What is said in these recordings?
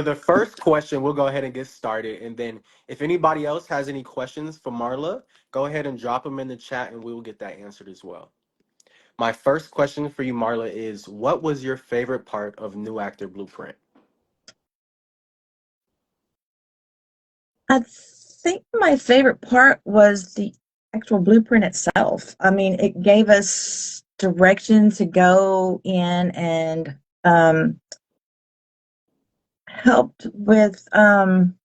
the first question, we'll go ahead and get started. And then if anybody else has any questions for Marla, go ahead and drop them in the chat and we will get that answered as well. My first question for you, Marla, is what was your favorite part of New Actor Blueprint? I think my favorite part was the actual blueprint itself. I mean, it gave us direction to go in and helped with some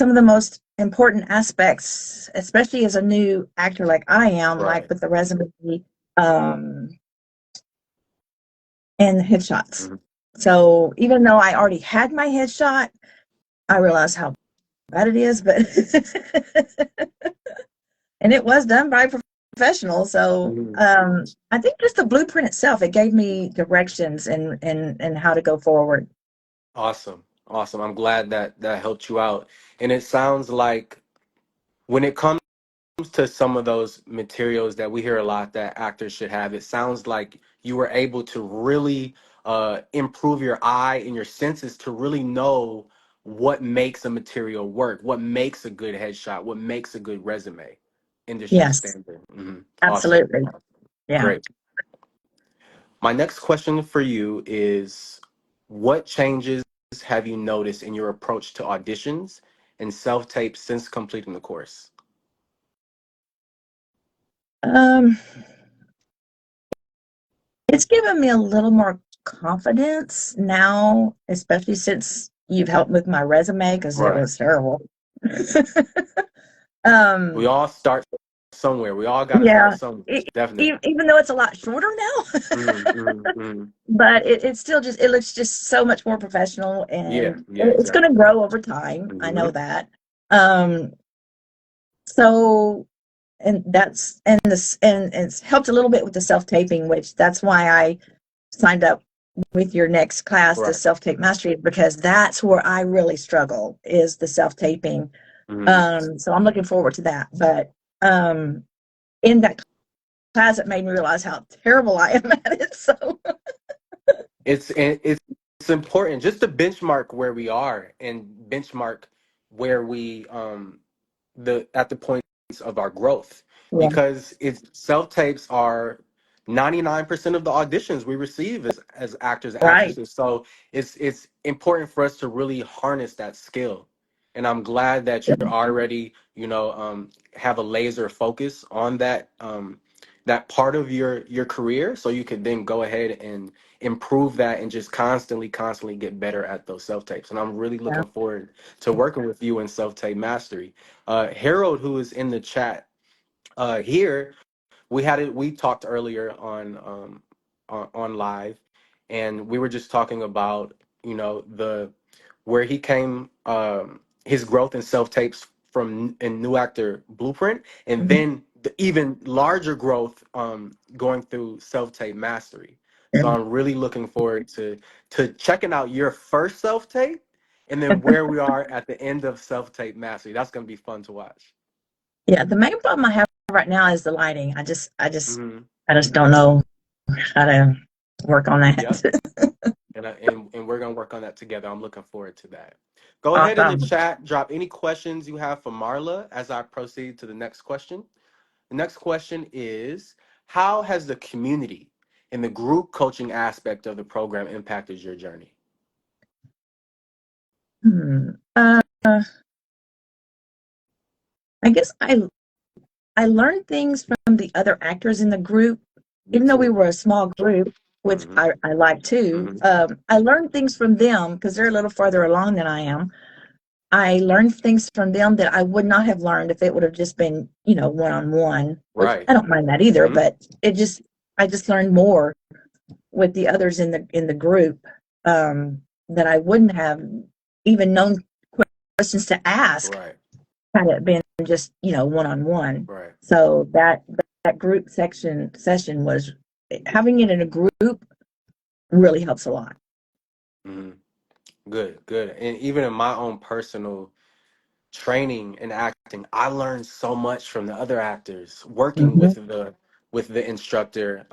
of the most important aspects, especially as a new actor like I am, like Right. with the resume um, and headshots. Mhm. So even though I already had my headshot, I realized how bad it is, but and it was done by professionals. So Mhm. I think just the blueprint itself, it gave me directions and how to go forward. Awesome. Awesome. I'm glad that that helped you out. And it sounds like when it comes to some of those materials that we hear a lot that actors should have, it sounds like you were able to really improve your eye and your senses to really know what makes a material work, what makes a good headshot, what makes a good resume, industry Yes, standard. Awesome. absolutely. Yeah. Great. My next question for you is what changes have you noticed in your approach to auditions and self-tape since completing the course? Um, it's given me a little more confidence now, especially since you've helped with my resume because it Right. was terrible. We um, all start somewhere. We all got to start yeah, somewhere. Definitely. even though it's a lot shorter now, Mm. but it's still just it looks just so much more professional, Yeah, and yeah, it's going to exactly. grow over time. I know Hmm. that. Um, so and it's helped a little bit with the self taping, which that's why I signed up with your next class, the Right. self tape mastery, because that's where I really struggle is the self taping. Hmm. So I'm looking forward to that. But in that class, it made me realize how terrible I am at it. So It's important just to benchmark where we are and benchmark where we the at the points of our growth yeah, because it's self tapes are 99% of the auditions we receive as actors and right. actresses. So it's important for us to really harness that skill. And I'm glad that you're already, have a laser focus on that part of your career so you could then go ahead and improve that and just constantly get better at those self tapes. And I'm really Yeah. looking forward to working with you in self tape mastery. Harold, who is in the chat here, we talked earlier on live, and we were just talking about the where he came his growth in self tapes from in New Actor Blueprint, and Mhm. then the even larger growth going through self tape mastery. Yeah. So I'm really looking forward to checking out your first self tape, and then where we are at the end of self tape mastery. That's gonna be fun to watch. Yeah, the main problem I have right now is the lighting. Hmm. I just don't know how to work on Yep. that. And we're gonna work on that together. I'm looking forward to that. Go ahead in the Awesome. chat, drop any questions you have for Marla as I proceed to the next question. The next question is, how has the community and the group coaching aspect of the program impacted your journey? Hmm. I guess I learned things from the other actors in the group, Me even though we too. were a small group, which Hmm. I like too. Hmm. I learned things from them because they're a little farther along than I am. I learned things from them that I would not have learned if it would have just been, one on one, which Right. I don't mind that either, Hmm. but I just learned more with the others in the group that I wouldn't have even known questions to ask Right. had it been just one on one. Right. So that group session was having it in a group really helps a lot. Hmm. Good. Good. And even in my own personal training and acting, I learned so much from the other actors working Mm-hmm. with the instructor.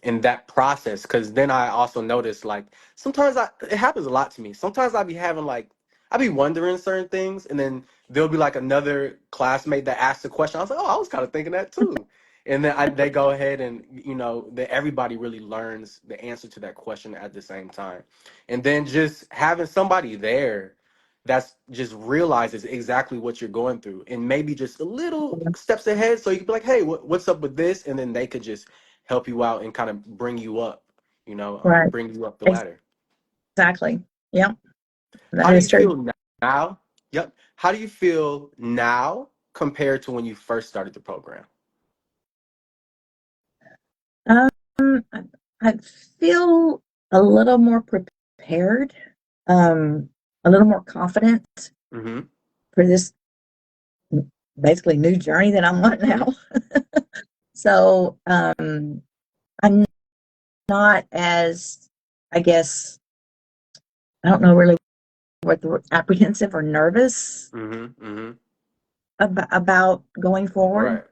in that process. Because then I also noticed, like, sometimes it happens a lot to me. Sometimes I be having like, I be wondering certain things, and then there'll be like another classmate that asks a question. I was like, oh, I was kind of thinking that too. And then they go ahead and, that everybody really learns the answer to that question at the same time. And then just having somebody there that's just realizes exactly what you're going through and maybe just a little steps ahead, so you can be like, hey, what's up with this? And then they could just help you out and kind of bring you up, Right. bring you up the ladder. Exactly. Yep. That How do is you true. feel now? Yep. How do you feel now compared to when you first started the program? Um, I, I feel a little more prepared, um, a little more confident Mm-hmm. for this basically new journey that I'm on Mm-hmm. now. So, I'm not as, I guess, I don't know really what the word, apprehensive or nervous Mm-hmm. Mm-hmm. about going forward. Right.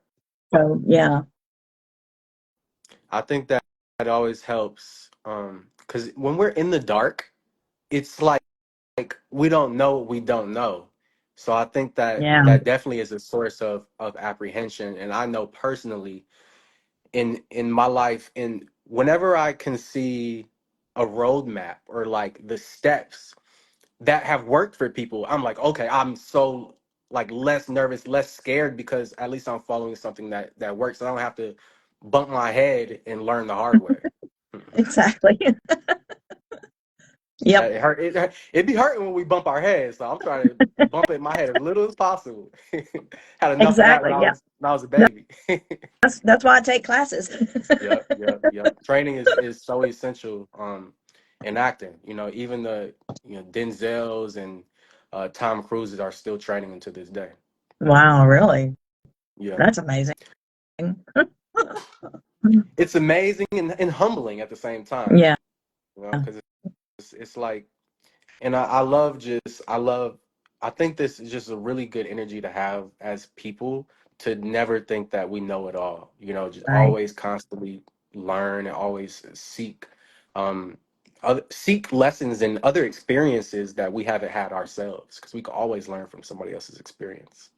So, yeah, I think that always helps. Because when we're in the dark, it's like we don't know what we don't know. So I think that yeah, definitely is a source of apprehension. And I know personally in my life, and whenever I can see a roadmap or like the steps that have worked for people, I'm like, okay, I'm so like less nervous, less scared, because at least I'm following something that works. I don't have to bump my head and learn the hard way. exactly. Yep, It hurt. It be hurting when we bump our heads. So I'm trying to bump it in my head as little as possible. Had enough of that exactly. Yeah, when I was a no, baby. that's why I take classes. Yep, yep, yep. Training is so essential in acting. Even the Denzels and Tom Cruises are still training until this day. Wow, really? Yeah. That's amazing. It's amazing and humbling at the same time. Yeah, Because it's like, and I think this is just a really good energy to have as people, to never think that we know it all. Just right. always constantly learn and always um seek lessons and other experiences that we haven't had ourselves, because we can always learn from somebody else's experience.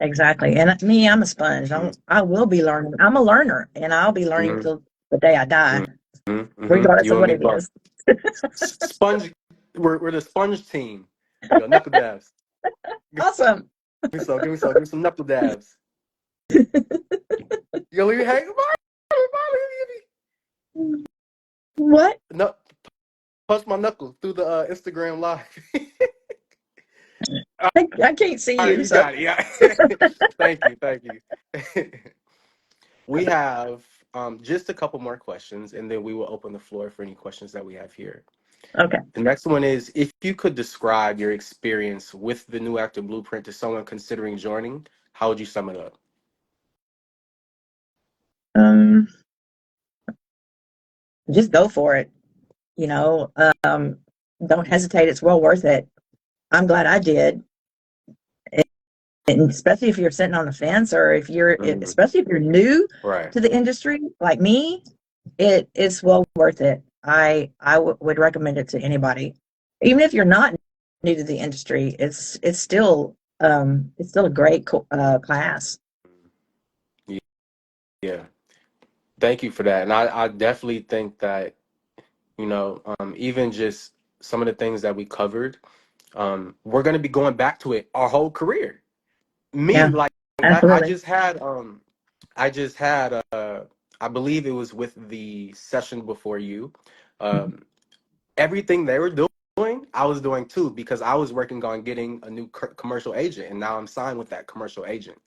Exactly. And me, I'm a sponge. I will be learning. I'm a learner, and I'll be learning Mm-hmm. till the day I die, Mm-hmm. regardless You of and what me it both. is. Sponge, we're the sponge team. Knuckle dabs. Awesome. Give me some knuckle dabs. Leave me hang. What? No, punch my knuckles through the Instagram live. All I can't see right, you, you so got it. Yeah. Thank you. Thank you. We have just a couple more questions, and then we will open the floor for any questions that we have here. okay. The next one is, if you could describe your experience with the New Actor Blueprint to someone considering joining, how would you sum it up? Um, just go for it. You know, don't hesitate. It's well worth it. I'm glad I did. And especially if you're sitting on the fence, or Mhm. especially if you're new Right. to the industry like me, it is well worth it. Would recommend it to anybody, even if you're not new to the industry. It's still a great class. Yeah. Thank you for that. And I definitely think that, even just some of the things that we covered, we're going to be going back to it our whole career. Me, Yeah, like, I absolutely. just had, I believe it was with the session before you, um, everything they were doing, I was doing too, because I was working on getting a new commercial agent, and now I'm signed with that commercial agent.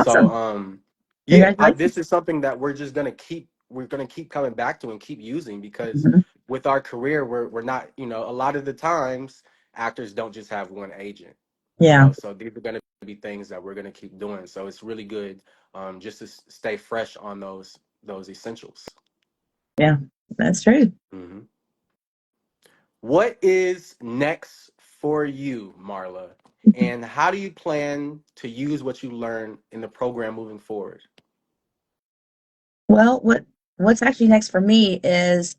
So, Awesome. yeah, this Congratulations. is something that we're gonna keep coming back to and keep using, because Mhm. with our career, we're not, a lot of the times actors don't just have one agent, Yeah, so these are gonna be things that we're gonna keep doing. So it's really good, just to stay fresh on those essentials. yeah, that's true. Hmm. What is next for you, Marla? And how do you plan to use what you learn in the program moving forward? Well, what what's actually next for me is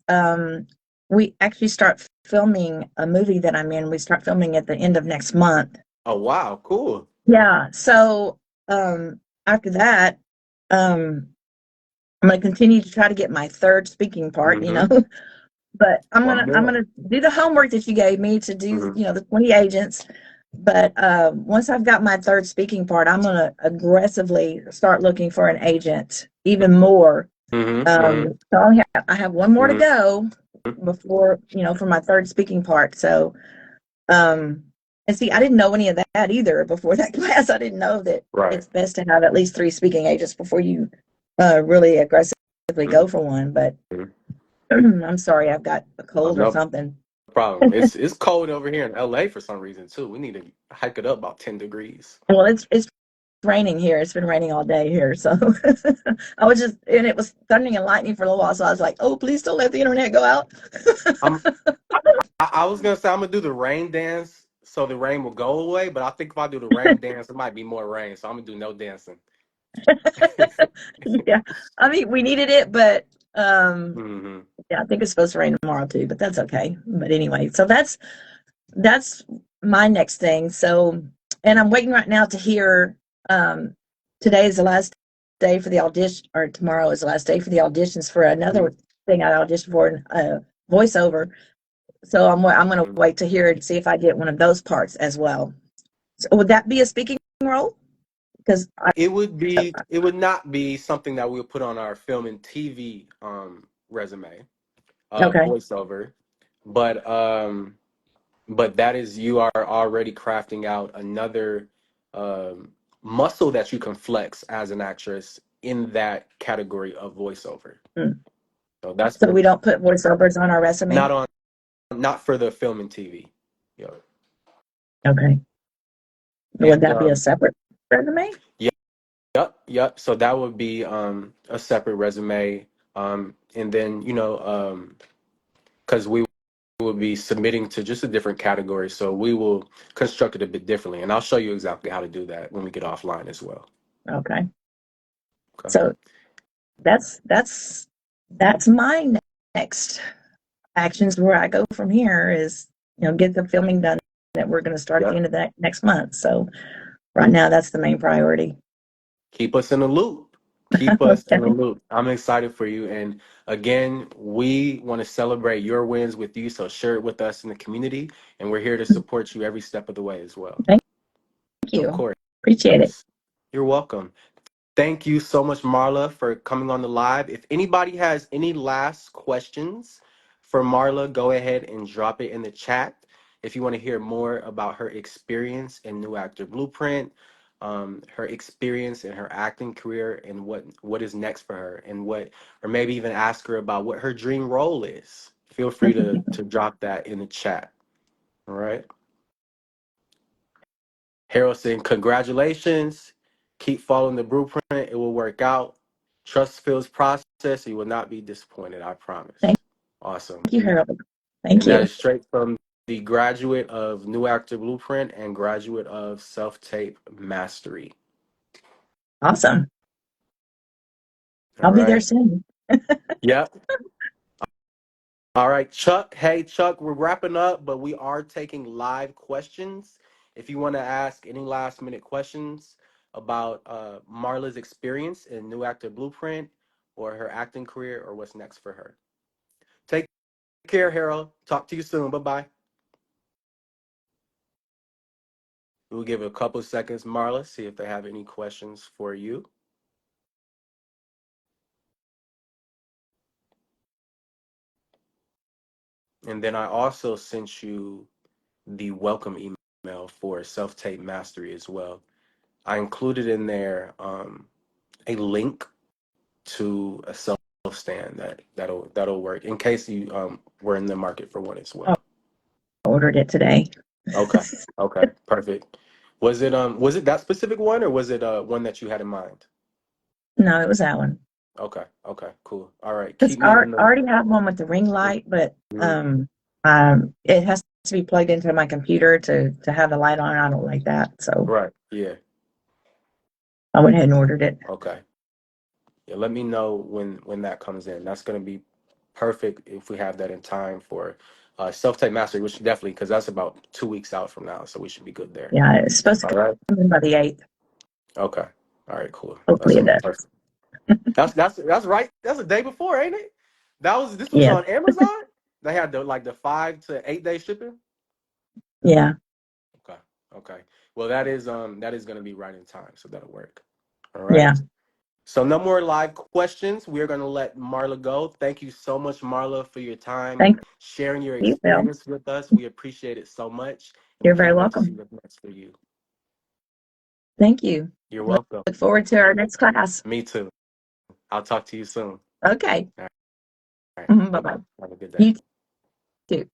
we actually start filming a movie that I'm in. We start filming at the end of next month. Oh wow, cool. Yeah. So after that, um, I'm going to continue to try to get my third speaking part. Mm-hmm. But One I'm more. gonna do the homework that you gave me to do, Mm-hmm. the 20 agents. But once I've got my third speaking part, I'm gonna aggressively start looking for an agent even more. Mm-hmm. So I have one more to Mm-hmm. go before, for my third speaking part. So um, and see, I didn't know any of that either before that class. I didn't know that Right. it's best to have at least three speaking agents before you really aggressively go for one. But Mm-hmm. I'm sorry, I've got a cold or No something. problem. It's cold over here in LA for some reason too. We need to hike it up about 10 degrees. Well, it's raining here. It's been raining all day here, so and it was thundering and lightning for a little while. So I was like, "Oh, please don't let the internet go out." I'm I was gonna say I'm gonna do the rain dance so the rain will go away, but I think if I do the rain dance, it might be more rain, so I'm gonna do no dancing. Yeah, I mean, we needed it, but Hmm. yeah, I think it's supposed to rain tomorrow too, but that's okay. But anyway, so that's my next thing. So, and I'm waiting right now to hear. Um, Today is the last day for the audition, or tomorrow is the last day for the auditions for another thing I auditioned for, voiceover. So I'm going to wait to hear and see if I get one of those parts as well. So would that be a speaking role? Because It would not be something that we would put on our film and TV resume, okay. voiceover, but that is you are already crafting out another muscle that you can flex as an actress in that category of voiceover. Mm. So that's So what we don't put voiceovers on our resume. not on not for the film and TV. Yeah. Okay. Would And that be a separate resume? yeah, yep, yep. So that would be a separate resume. And then because we will be submitting to just a different category, so we will construct it a bit differently. And I'll show you exactly how to do that when we get offline as well. Okay. Okay. So that's my next actions where I go from here is, get the filming done that we're going to start at the Yep. end of that next month. So right now, that's the main priority. Keep us in the loop. Keep us in the Okay. loop. I'm excited for you. And again, we want to celebrate your wins with you. So share it with us in the community. And we're here to support you every step of the way as well. Thank Of you. course. Appreciate it. You're welcome. Thank you so much, Marla, for coming on the live. If anybody has any last questions for Marla, go ahead and drop it in the chat. If you want to hear more about her experience in New Actor Blueprint, her experience in her acting career, and what is next for her, and or maybe even ask her about what her dream role is, feel free to drop that in the chat. All right. Harrelson, congratulations. Keep following the blueprint. It will work out. Trust Phil's process. You will not be disappointed. I Thank promise. Awesome. you, Harold. Thank And that you. is straight from the graduate of New Actor Blueprint and graduate of Self Tape Mastery. Awesome. All I'll be there right. soon. Yep. All right, Chuck. Hey, Chuck, we're wrapping up, but we are taking live questions. If you want to ask any last minute questions about Marla's experience in New Actor Blueprint or her acting career or what's next for her. Take care, Harold. Talk to you soon. Bye bye. We'll give it a couple of seconds, Marla, see if they have any questions for you. And then I also sent you the welcome email for Self Tape Mastery as well. I included in there a link to a self stand that'll work in case you were in the market for one as Oh, well. I ordered it today. Okay. Okay. Perfect. Was it that specific one or was it one that you had in mind? No, it was that one. Okay. Okay. Cool. All right. Because Keep me in I the already have one with the ring light, but Mhm. it has to be plugged into my computer to have the light on. I don't like that, so Right. Yeah. I went ahead and ordered it. Okay. Yeah, let me know when that comes in. That's going to be perfect if we have that in time for self-tape mastery, which definitely, because that's about 2 weeks out from now, so we should be good there. Yeah, it's supposed All to right. come in by the 8th. Okay. All right. Cool. Hopefully That's it does. perfect. That's right. That's the day before, ain't it? This was Yes. on Amazon. They had the 5 to 8 day shipping. Yeah. Okay. Okay. Well, that is going to be right in time, so that'll work. All Yeah. right. So no more live questions. We're going to let Marla go. Thank you so much, Marla, for your time and Thank sharing your you, Phil. experience with us. We appreciate it so much, and we You're very can't wait to see welcome. what's next for you. Thank you. You're Look welcome. forward to our next class. Me too. I'll talk to you soon. Okay. All right. Bye Bye bye. bye. Have a good day. You too.